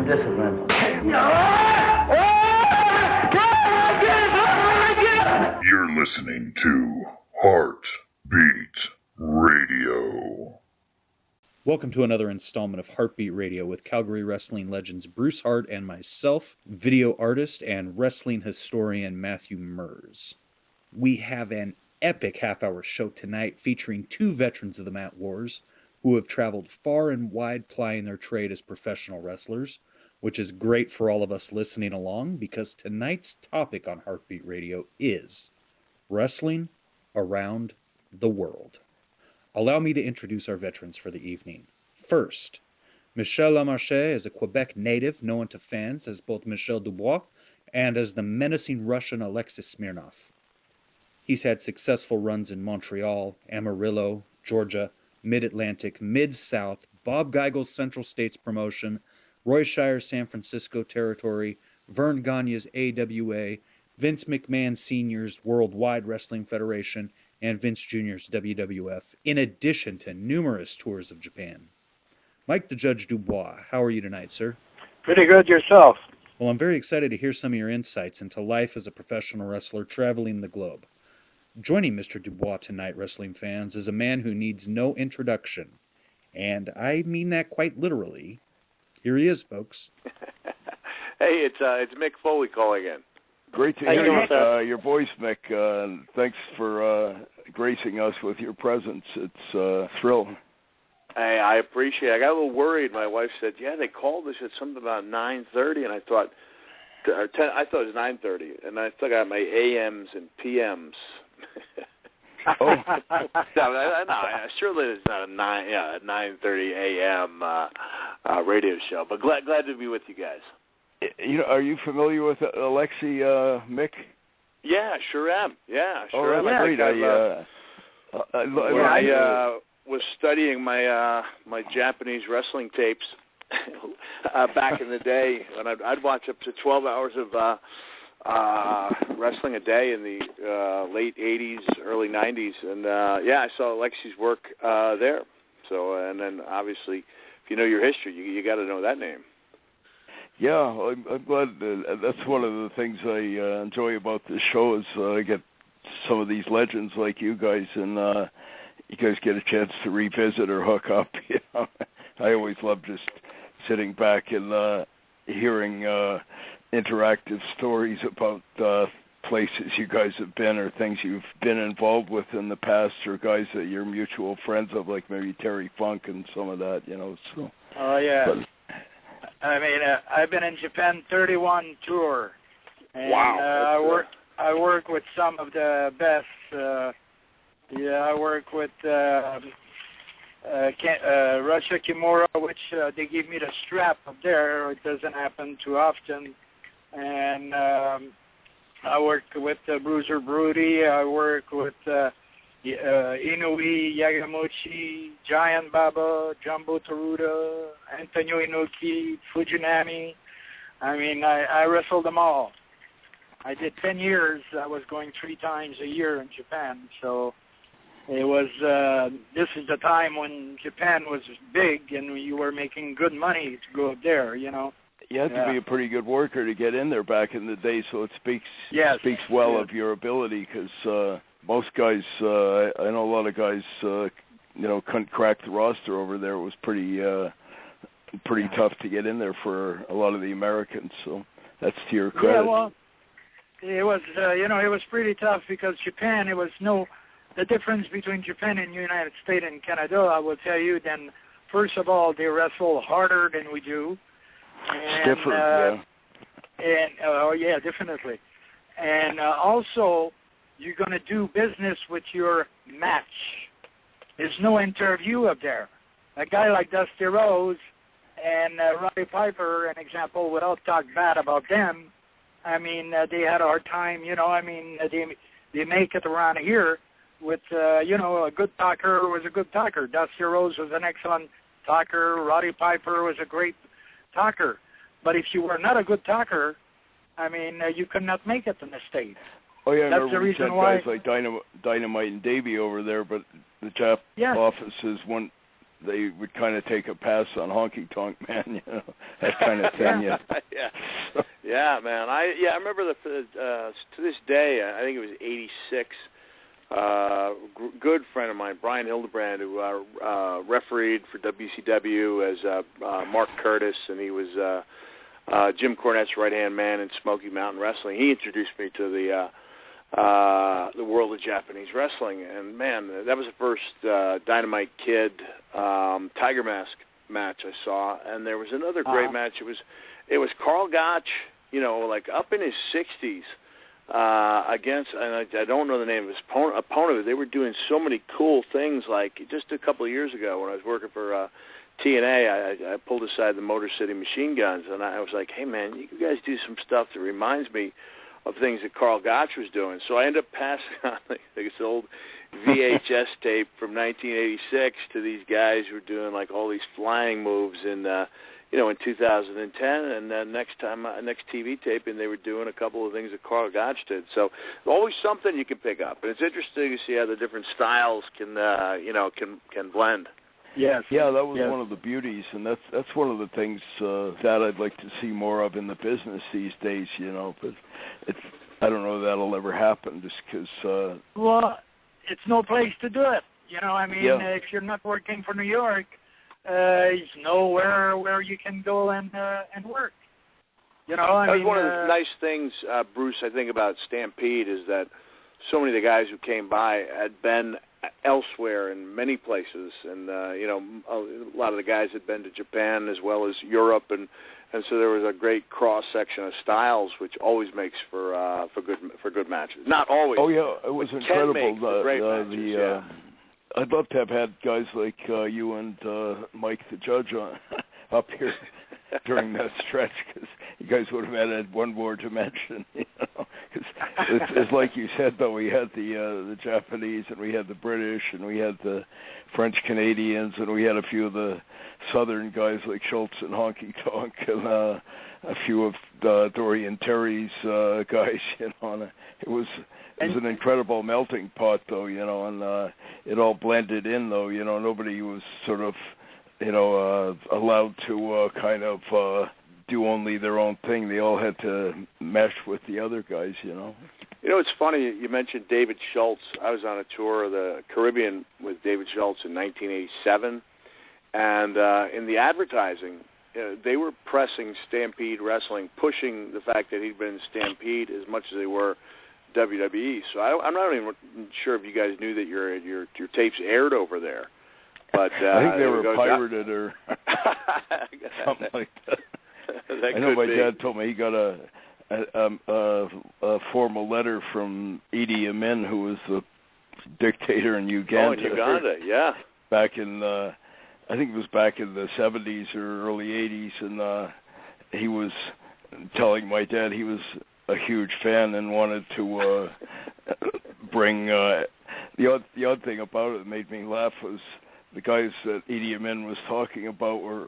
some discipline. You're listening to Hart Beat Radio. Welcome to another installment of Hart Beat Radio with Calgary wrestling legends Bruce Hart and myself, video artist and wrestling historian Matthew Mers. We have an epic half-hour show tonight featuring two veterans of the Mat Wars who have traveled far and wide plying their trade as professional wrestlers, which is great for all of us listening along because tonight's topic on Hart Beat Radio is wrestling around the world. Allow me to introduce our veterans for the evening. First, Michel DuBois is a Quebec native known to fans as both Michel DuBois and as the menacing Russian Alexis Smirnoff. He's had successful runs in Montreal, Amarillo, Georgia, Mid-Atlantic, Mid-South, Bob Geigel's Central States promotion, Roy Shire's San Francisco territory, Vern Gagne's AWA, Vince McMahon Sr.'s Worldwide Wrestling Federation, and Vince Jr.'s WWF, in addition to numerous tours of Japan. Mike the Judge DuBois, how are you tonight, sir? Pretty good yourself. Well, I'm very excited to hear some of your insights into life as a professional wrestler traveling the globe. Joining Mr. DuBois tonight, wrestling fans, is a man who needs no introduction. And I mean that quite literally. Here he is, folks. Hey, it's Mick Foley calling in. Great to hear your voice, Mick. Thanks for gracing us with your presence. It's a thrill. Hey, I appreciate it. I got a little worried. My wife said, yeah, they called us at something about 9:30, and I thought it was 9:30, and I still got my AMs and PMs. Oh. No, surely it's not a 9:30 a.m. Radio show, but glad to be with you guys. You know, are you familiar with Alexis, Mick? Yeah, sure am. Yeah, sure am. Great. I was studying my Japanese wrestling tapes back in the day, and I'd watch up to 12 hours of wrestling a day in the late 80s, early 90s, and I saw Alexis' work there. So, and then obviously, if you know your history, you got to know that name. Yeah, I'm glad. That's one of the things I enjoy about this show is I get some of these legends like you guys, and you guys get a chance to revisit or hook up. You know, I always love just sitting back and hearing interactive stories about places you guys have been or things you've been involved with in the past, or guys that you're mutual friends of, like maybe Terry Funk and some of that. You know. So. Oh yeah. I mean, I've been in Japan 31 tour, and wow. I work with some of the best. I work with Russia Kimura, which they give me the strap up there. It doesn't happen too often, and I work with Bruiser Brody. I work with Inoue Yagamuchi, Giant Baba, Jumbo Teruta, Antonio Inoki, Fujinami. I mean, I wrestled them all. I did 10 years. I was going 3 times a year in Japan. So it was, this is the time when Japan was big and you were making good money to go up there, you know. You had to be a pretty good worker to get in there back in the day, so it speaks well of your ability, because most guys, I know a lot of guys, couldn't crack the roster over there. It was pretty tough to get in there for a lot of the Americans, so that's to your credit. Yeah, well, it was, it was pretty tough because Japan, the difference between Japan and the United States and Canada, I will tell you, then, first of all, they wrestle harder than we do. And, different, yeah, definitely. And also, you're going to do business with your match. There's no interview up there. A guy like Dusty Rhodes and Roddy Piper, an example, without talk bad about them, I mean, they had a hard time, they make it around here with, a good talker was a good talker. Dusty Rhodes was an excellent talker. Roddy Piper was a great talker. But if you were not a good talker, I mean, you could not make it in the States. Oh, yeah, that's the reason why. Guys like Dynamite and Davey over there, but the Jap offices they would kind of take a pass on Honky Tonk Man, that kind of thing. Yeah, man. I remember to this day, I think it was '86. Good friend of mine, Brian Hildebrand, who refereed for WCW as Mark Curtis, and he was Jim Cornette's right-hand man in Smoky Mountain Wrestling. He introduced me to the world of Japanese wrestling, and man, that was the first Dynamite Kid Tiger Mask match I saw. And there was another great match. It was Carl Gotch, like up in his 60s. Against, and I don't know the name of his opponent. They were doing so many cool things. Like just a couple of years ago, when I was working for TNA, I pulled aside the Motor City Machine Guns, and I was like, "Hey, man, you guys do some stuff that reminds me of things that Carl Gotch was doing." So I ended up passing on this old VHS tape from 1986 to these guys who were doing like all these flying moves in 2010, and then next TV taping, they were doing a couple of things that Carl Gotch did. So always something you can pick up, and it's interesting to see how the different styles can blend. Yes. Yeah, that was one of the beauties, and that's one of the things that I'd like to see more of in the business these days. But I don't know if that'll ever happen, just because. Well, it's no place to do it. If you're not working for New York. There's nowhere where you can go and work. That was one of the nice things, Bruce, I think about Stampede is that so many of the guys who came by had been elsewhere in many places, and a lot of the guys had been to Japan as well as Europe, and so there was a great cross section of styles, which always makes for good matches. Not always. Oh yeah, it was incredible. Great matches. I'd love to have had guys like you and Mike the Judge up here during that stretch, because you guys would have added one more dimension. Cause it's like you said, though, we had the Japanese, and we had the British, and we had the French Canadians, and we had a few of the Southern guys like Schultz and Honky Tonk, and a few of Dorian Terry's guys. And it was an incredible melting pot, though, and it all blended in, though, nobody was sort of, allowed to kind of do only their own thing. They all had to mesh with the other guys, It's funny, you mentioned David Schultz. I was on a tour of the Caribbean with David Schultz in 1987, and in the advertising, they were pressing Stampede Wrestling, pushing the fact that he'd been in Stampede as much as they were WWE. So I'm not even sure if you guys knew that your tapes aired over there. But I think they were pirated or something like that. I know my dad told me he got a formal letter from Idi Amin, who was the dictator in Uganda. Oh, in Uganda, yeah. Back in I think it was back in the 70s or early 80s, and he was telling my dad he was a huge fan and wanted to bring the odd thing about it that made me laugh was the guys that Idi Amin was talking about were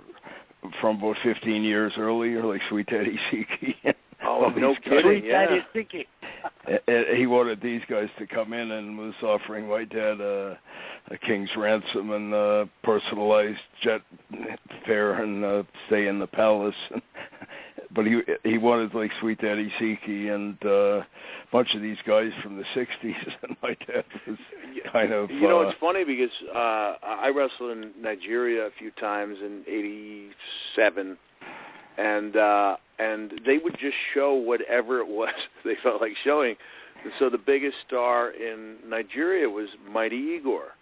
from about 15 years earlier, like Sweet Daddy Siki. Oh, no kidding! Sweet Daddy Siki. He wanted these guys to come in and was offering my dad a king's ransom and personalized jet fare and stay in the palace. But he wanted like Sweet Daddy Siki and a bunch of these guys from the 60s, and my dad was kind of... it's funny because I wrestled in Nigeria a few times in '87, and they would just show whatever it was they felt like showing. And so the biggest star in Nigeria was Mighty Igor.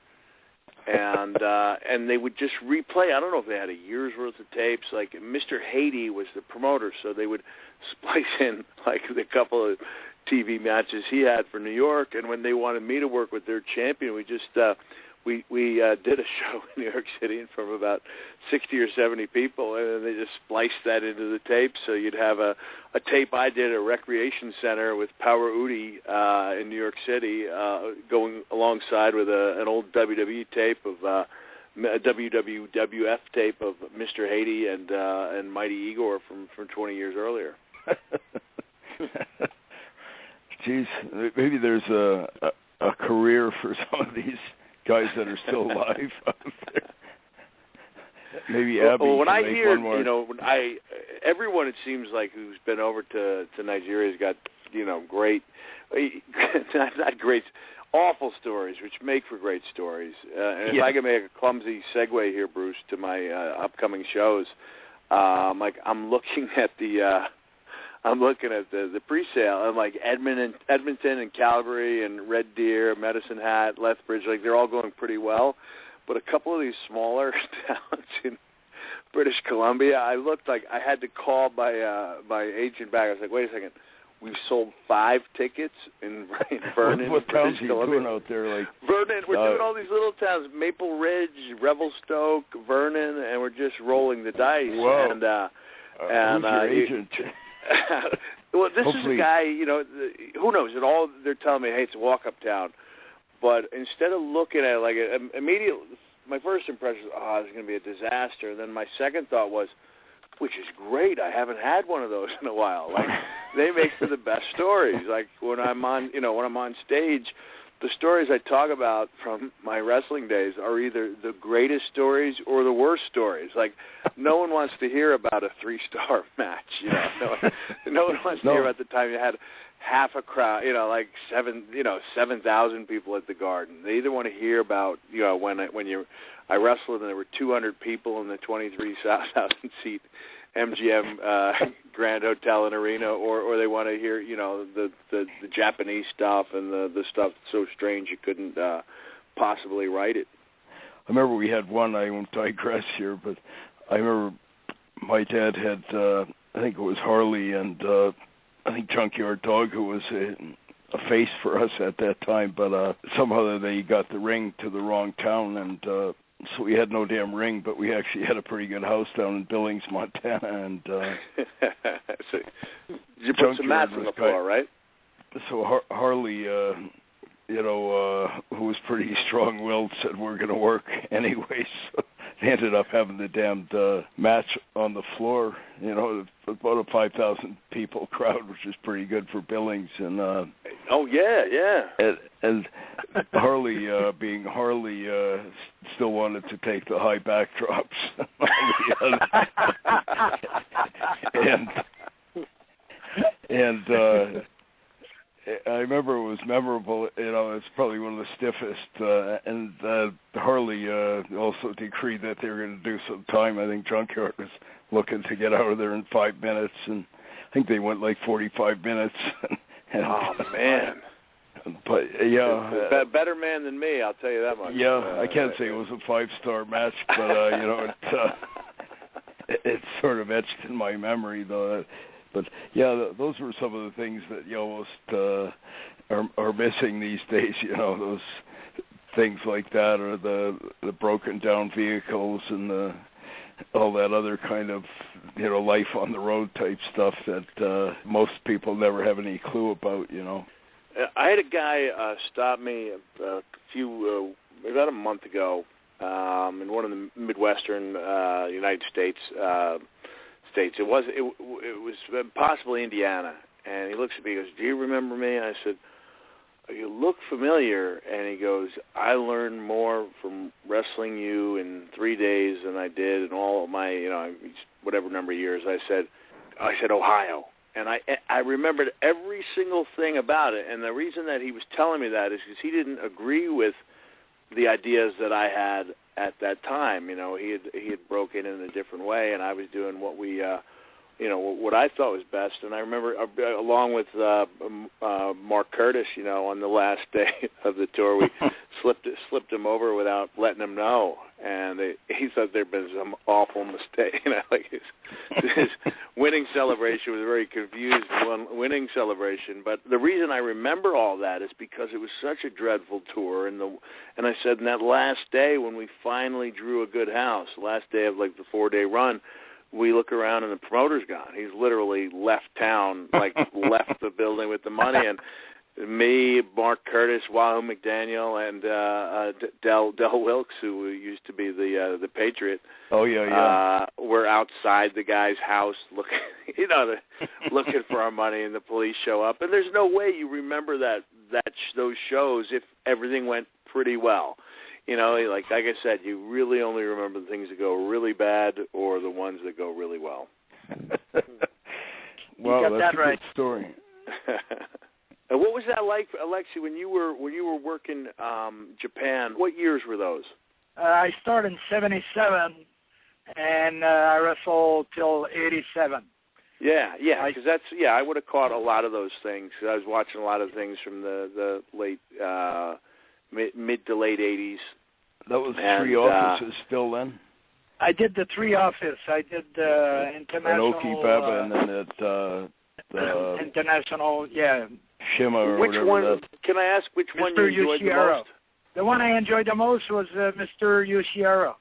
And they would just replay. I don't know if they had a year's worth of tapes. Like Mr. Haiti was the promoter, so they would splice in like a couple of TV matches he had for New York. And when they wanted me to work with their champion, we just we did a show in New York City in front of about 60 or 70 people, and then they just spliced that into the tape. So you'd have a tape I did at a recreation center with Power Udi in New York City, going alongside with an old WWE tape of a WWF tape of Mr. Haiti and Mighty Igor from 20 years earlier. Geez, maybe there's a career for some of these guys that are still alive out there. Maybe Abby when can I make hear, one more. Everyone it seems like who's been over to Nigeria has got, great, not great, awful stories, which make for great stories. And if I can make a clumsy segue here, Bruce, to my upcoming shows, I'm looking at the pre-sale, and like Edmonton and Calgary and Red Deer, Medicine Hat, Lethbridge, like they're all going pretty well. But a couple of these smaller towns in British Columbia, I looked like I had to call my agent back. I was like, wait a second, we've sold 5 tickets in Vernon. What towns British are you Columbia. Doing out there? Like Vernon, we're doing all these little towns: Maple Ridge, Revelstoke, Vernon, and we're just rolling the dice. Whoa. And who's your agent? Well, this Hopefully. is a guy, who knows? They're telling me, hey, it's a walk-up town. But instead of looking at it like immediately, my first impression was, this is going to be a disaster. And then my second thought was, which is great. I haven't had one of those in a while. Like, they make for the best stories. Like when I'm on stage, the stories I talk about from my wrestling days are either the greatest stories or the worst stories. Like, no one wants to hear about a 3-star match. No one wants to hear about the time you had half a crowd, like 7,000 people at the Garden. They either want to hear about, when I wrestled and there were 200 people in the 23,000 seat MGM Grand Hotel and Arena, or they want to hear, the Japanese stuff and the stuff so strange you couldn't possibly write it. I remember we had one. I won't digress here, but I remember my dad had, I think it was Harley and I think Junkyard Dog, who was a face for us at that time, but somehow they got the ring to the wrong town, and so we had no damn ring, but we actually had a pretty good house down in Billings, Montana, and so you put some mats on the floor, right? So Harley, who was pretty strong-willed, said we're going to work anyway, so they ended up having the damned match on the floor, about a 5,000 people crowd, which is pretty good for Billings. And oh yeah. And Harley, being Harley, still wanted to take the high backdrops. and I remember it was memorable. It's probably one of the stiffest. And Harley also decreed that they were going to do some time. I think Junkyard was looking to get out of there in 5 minutes, and I think they went like 45 minutes. Oh man! But better man than me, I'll tell you that much. Yeah, I can't say it was a 5-star match, but it's sort of etched in my memory though. But yeah, those were some of the things that you almost are missing these days. Those things like that, or the broken down vehicles and all that other kind of life on the road type stuff that most people never have any clue about. I had a guy stop me about a month ago in one of the Midwestern United States. It was possibly Indiana, and he looks at me and goes, "Do you remember me?" And I said, "You look familiar." And he goes, "I learned more from wrestling you in 3 days than I did in all of my, whatever number of years." I said, "Ohio." And I remembered every single thing about it. And the reason that he was telling me that is because he didn't agree with the ideas that I had at that time. He had broken in a different way, and I was doing what what I thought was best. And I remember, along with Mark Curtis, on the last day of the tour, we slipped him over without letting him know, and he thought there'd been some awful mistake. Like his winning celebration was a very confused winning celebration. But the reason I remember all that is because it was such a dreadful tour, and I said, in that last day when we finally drew a good house, last day of like the 4-day run, we look around and the promoter's gone. He's literally left town, like left the building with the money. And me, Mark Curtis, Wahoo McDaniel, and Del Wilkes, who used to be the Patriot. Oh yeah. We're outside the guy's house looking, looking for our money, and the police show up. And there's no way you remember those shows if everything went pretty well. you know, like I said, you really only remember the things that go really bad or the ones that go really well. Well, that's that's a right. good story. And what was that like, Alexi, when you were working Japan? What years were those? I started in 77, and I wrestled till 87. Yeah, because I would have caught a lot of those things. I was watching a lot of things from the late, mid to late 80s. That was 3 offices still then? I did the 3 office. I did international. Oki Baba, and then at international, yeah. Shima or which whatever. One? Can I ask which one you enjoyed the most? The one I enjoyed the most was Mr. Yoshiero.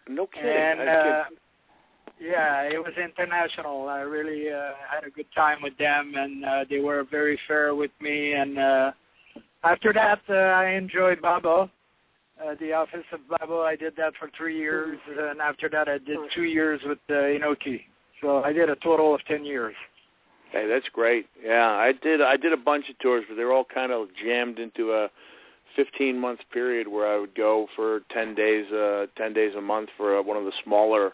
No kidding. And yeah, it was international. I really had a good time with them, and they were very fair with me. And after that, I enjoyed Baba, the office of Baba. I did that for 3 years, and after that, I did 2 years with Inoki. So I did a total of 10 years. Hey, that's great. Yeah, I did a bunch of tours, but they were all kind of jammed into a 15-month period where I would go for 10 days a month for one of the smaller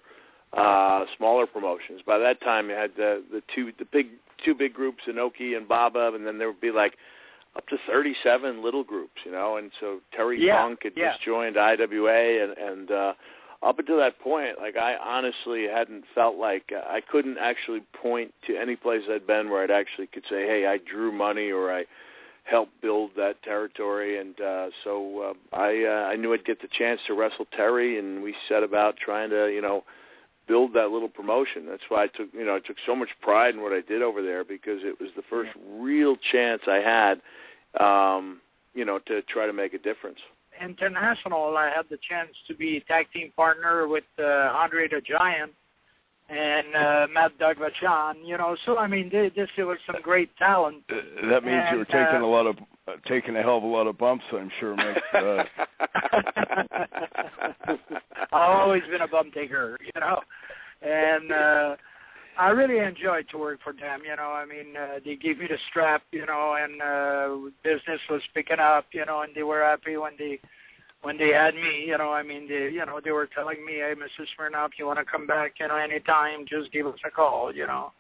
promotions. By that time, you had the two big groups, Inoki and Baba, and then there would be like up to 37 little groups, you know. And so Terry Funk had just joined IWA, and up until that point, like I honestly hadn't felt like I couldn't actually point to any place I'd been where I'd actually could say, hey, I drew money or I helped build that territory. And so I knew I'd get the chance to wrestle Terry, and we set about trying to, you know, build that little promotion. That's why I took so much pride in what I did over there, because it was the first real chance I had, you know, to try to make a difference. International, I had the chance to be tag team partner with Andre the Giant and Matt Dagvachan, you know. So I mean, there was some great talent. That means you were taking a hell of a lot of bumps, I'm sure, Mick. I've always been a bump taker, you know, and I really enjoyed touring for them, you know. I mean, they gave me the strap, you know, and business was picking up, you know, and they were happy when they had me, you know. I mean, they were telling me, hey, Mr. Smirnoff, you want to come back, you know, anytime, just give us a call, you know.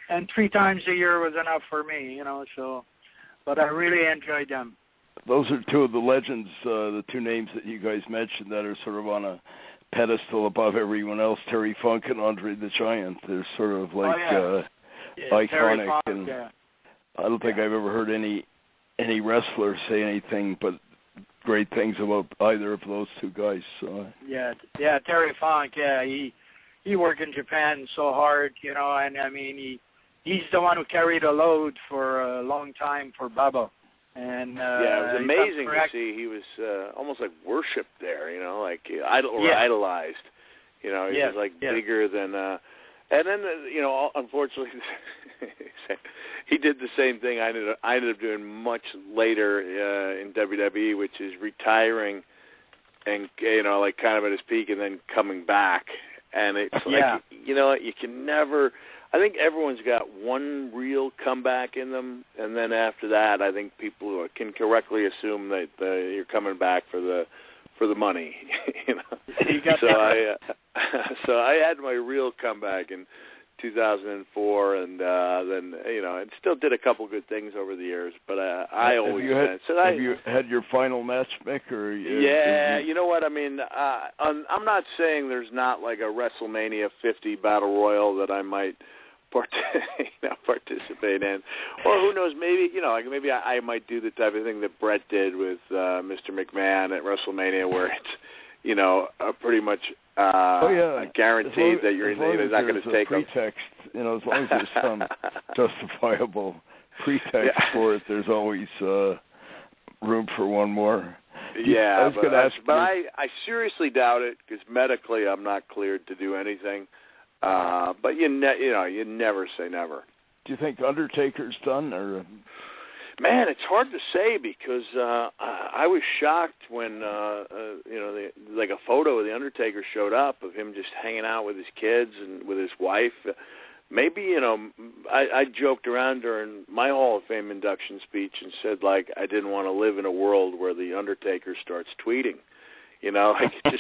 And 3 times a year was enough for me, you know, so, but I really enjoyed them. Those are 2 of the legends, the 2 names that you guys mentioned that are sort of on a pedestal above everyone else, Terry Funk and Andre the Giant. They're sort of like iconic, Funk, and I don't think I've ever heard any wrestler say anything but great things about either of those 2 guys. So. Yeah, Terry Funk, he worked in Japan so hard, you know, and I mean he's the one who carried a load for a long time for Baba. And it was amazing to see. He was almost like worshipped there, you know, like idolized. You know, he was like bigger than. And then you know, unfortunately, he did the same thing. I ended up doing much later in WWE, which is retiring, and you know, like kind of at his peak, and then coming back. And it's like you know, you can never. I think everyone's got one real comeback in them, and then after that, I think people can correctly assume that you're coming back for the money. You know, so I had my real comeback in 2004, and then you know, and still did a couple good things over the years. But I always have you had your final match, Mick? Or you know what I mean. I'm not saying there's not like a WrestleMania 50 Battle Royal that I might participate in, or who knows, maybe you know, like maybe I might do the type of thing that Brett did with Mr. McMahon at WrestleMania, where it's you know pretty much guaranteed that you're not going to take pretext. You know, as long as there's some justifiable pretext for it, there's always room for one more. Yeah, but I seriously doubt it, because medically I'm not cleared to do anything. But you never say never. Do you think Undertaker's done, or? Man, it's hard to say, because I was shocked when you know, like a photo of the Undertaker showed up of him just hanging out with his kids and with his wife. Maybe, you know, I joked around during my Hall of Fame induction speech and said, like, I didn't want to live in a world where the Undertaker starts tweeting. You know, like it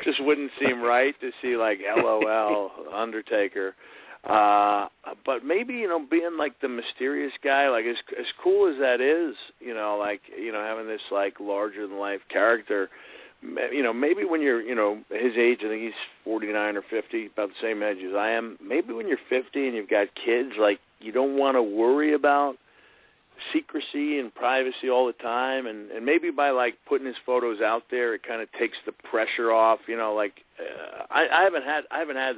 just wouldn't seem right to see like LOL Undertaker. But maybe, you know, being like the mysterious guy, like as cool as that is, you know, like, you know, having this like larger than life character, you know, maybe when you're, you know, his age, I think he's 49 or 50, about the same age as I am. Maybe when you're 50 and you've got kids, like you don't want to worry about secrecy and privacy all the time, and maybe by like putting his photos out there, it kind of takes the pressure off. You know, like I haven't had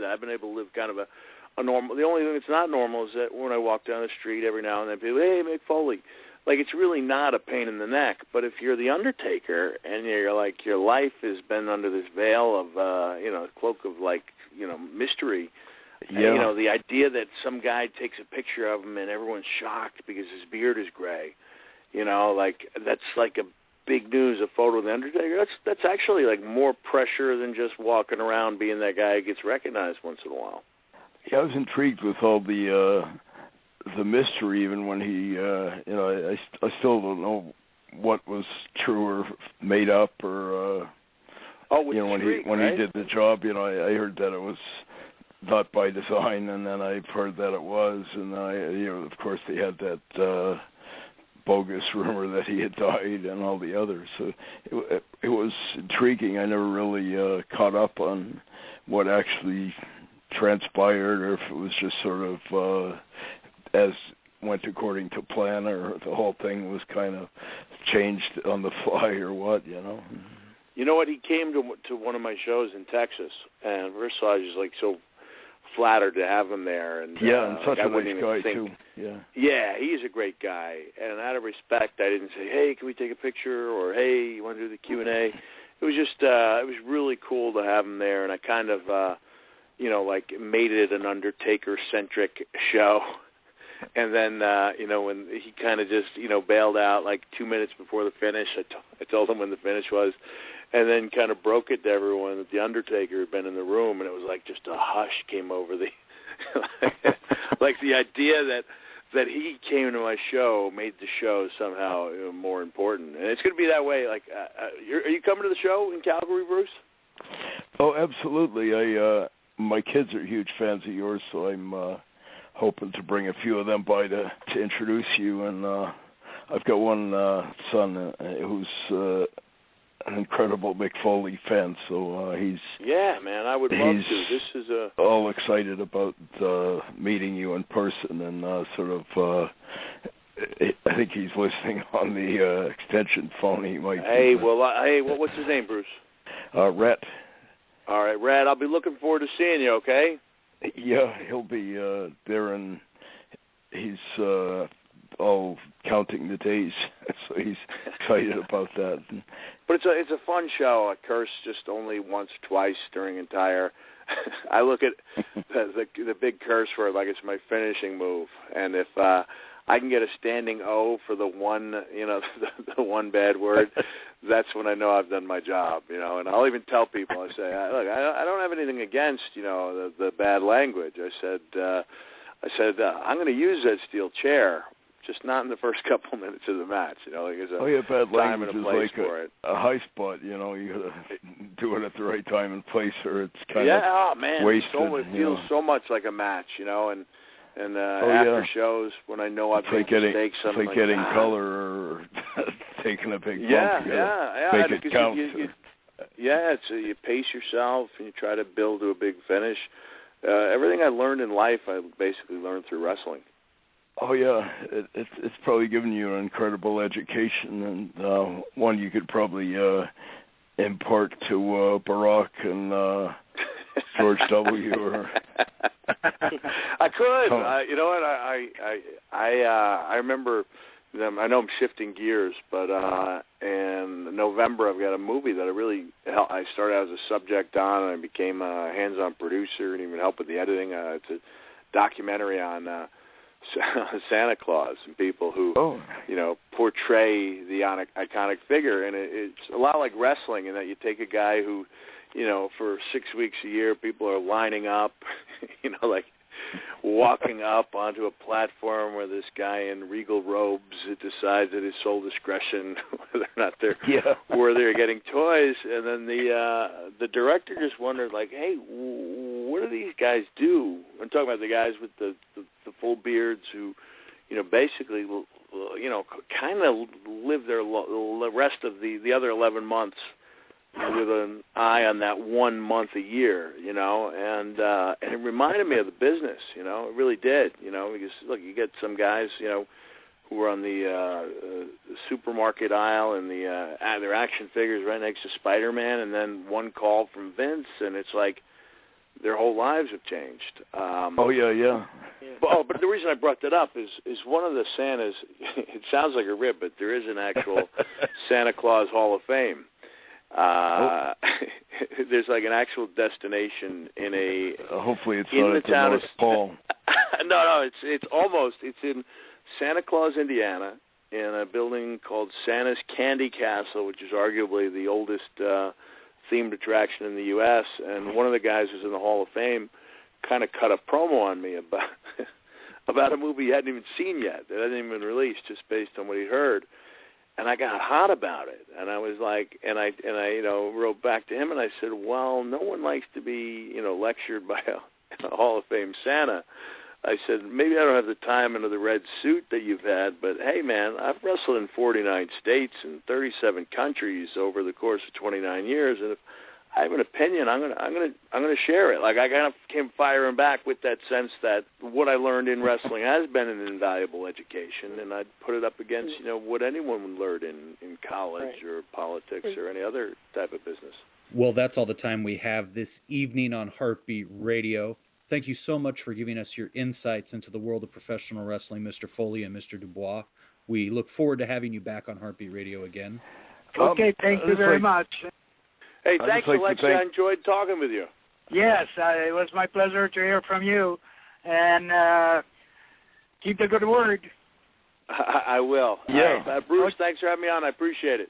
that. I've been able to live kind of a normal. The only thing that's not normal is that when I walk down the street every now and then, people, hey, Mick Foley. Like, it's really not a pain in the neck. But if you're the Undertaker and you're like, your life has been under this veil of, you know, cloak of like, you know, mystery. Yeah. And, you know, the idea that some guy takes a picture of him and everyone's shocked because his beard is gray. You know, like, that's like a big news, a photo of the Undertaker. That's actually like more pressure than just walking around being that guy who gets recognized once in a while. Yeah, I was intrigued with all the mystery, even when he, you know, I still don't know what was true or made up, or you know, when he did the job, you know, I heard that it was not by design, and then I've heard that it was, and you know, of course, they had that bogus rumor that he had died, and all the others. So it was intriguing. I never really caught up on what actually transpired, or if it was just sort of as went according to plan, or the whole thing was kind of changed on the fly, or what, you know. You know what? He came to one of my shows in Texas, and first of all, I was just like so flattered to have him there. And yeah, and such like, a nice guy too. Yeah. Yeah, he's a great guy, and out of respect, I didn't say, "Hey, can we take a picture?" or "Hey, you want to do the Q&A?" It was just, it was really cool to have him there, and I kind of, you know, like made it an Undertaker-centric show. And then, you know, when he kind of just, you know, bailed out like 2 minutes before the finish, I told him when the finish was, and then kind of broke it to everyone that the Undertaker had been in the room, and it was like just a hush came over the, like the idea that he came to my show made the show somehow, you know, more important. And it's going to be that way. Like, are you coming to the show in Calgary, Bruce? Oh, absolutely. My kids are huge fans of yours, so I'm hoping to bring a few of them by to introduce you. And I've got one son who's an incredible Mick Foley fan, so he's... Yeah, man, I would love to. This is all excited about meeting you in person, and sort of... I think he's listening on the extension phone. He might... Hey, what's his name, Bruce? Rhett. All right, Rhett, I'll be looking forward to seeing you, okay? Yeah, he'll be there, and he's all counting the days, so he's excited about that. But it's a fun show. I curse just only once or twice during entire. I look at the big curse word like it's my finishing move, and if I can get a standing O for the one, you know, the one bad word, that's when I know I've done my job, you know. And I'll even tell people, I say, look, I don't have anything against, you know, the bad language. I said, I'm going to use that steel chair, just not in the first couple minutes of the match, you know. Like there's a bad time language and a is place like for it. A high spot, you know. You got to do it at the right time and place, or it's kind of wasted. It feels so much like a match, you know, and after shows when I know I've made mistakes, it's like getting color or taking a big bump. Yeah. Make it count. You pace yourself and you try to build to a big finish. Everything I learned in life, I basically learned through wrestling. Oh yeah, it's probably given you an incredible education, and one you could probably impart to Barack and George W. Or I could. You know what? I remember them. I know I'm shifting gears, but in November I've got a movie that I started out as a subject on, and I became a hands-on producer and even helped with the editing. It's a documentary on Santa Claus and people who, you know, portray the iconic figure, and it's a lot like wrestling in that you take a guy who, you know, for 6 weeks a year, people are lining up, you know, like walking up onto a platform where this guy in regal robes decides at his sole discretion whether or not they're getting toys, and then the director just wondered, like, hey, what do these guys do? I'm talking about the guys with the full beards who, basically, kind of live the rest of the other 11 months with an eye on that 1 month a year, and it reminded me of the business, it really did, because, look, you get some guys, who are on the supermarket aisle and their action figures right next to Spider-Man, and then one call from Vince, and it's like their whole lives have changed. Yeah. But the reason I brought that up is one of the Santas, it sounds like a rib, but there is an actual Santa Claus Hall of Fame. There's like an actual destination in hopefully it's in not the at the town North Pole. No, it's in Santa Claus, Indiana, in a building called Santa's Candy Castle, which is arguably the oldest themed attraction in the U.S. And one of the guys who's in the Hall of Fame kind of cut a promo on me about a movie he hadn't even seen yet, that hadn't even been released, just based on what he heard. And I got hot about it, and I was like, and I wrote back to him, and I said, well, no one likes to be, lectured by a Hall of Fame Santa. I said, maybe I don't have the time into the red suit that you've had, but hey, man, I've wrestled in 49 states and 37 countries over the course of 29 years, and if I have an opinion, I'm gonna share it. Like, I kind of came firing back with that sense that what I learned in wrestling has been an invaluable education, and I'd put it up against what anyone would learn in college or politics or any other type of business. Well, that's all the time we have this evening on Hart Beat Radio. Thank you so much for giving us your insights into the world of professional wrestling, Mr. Foley and Mr. DuBois. We look forward to having you back on Hart Beat Radio again. Okay, thank you very much. Hey, thanks, Alexis. I enjoyed talking with you. Yes, it was my pleasure to hear from you. And keep the good word. I will. Yeah. Bruce, thanks for having me on. I appreciate it.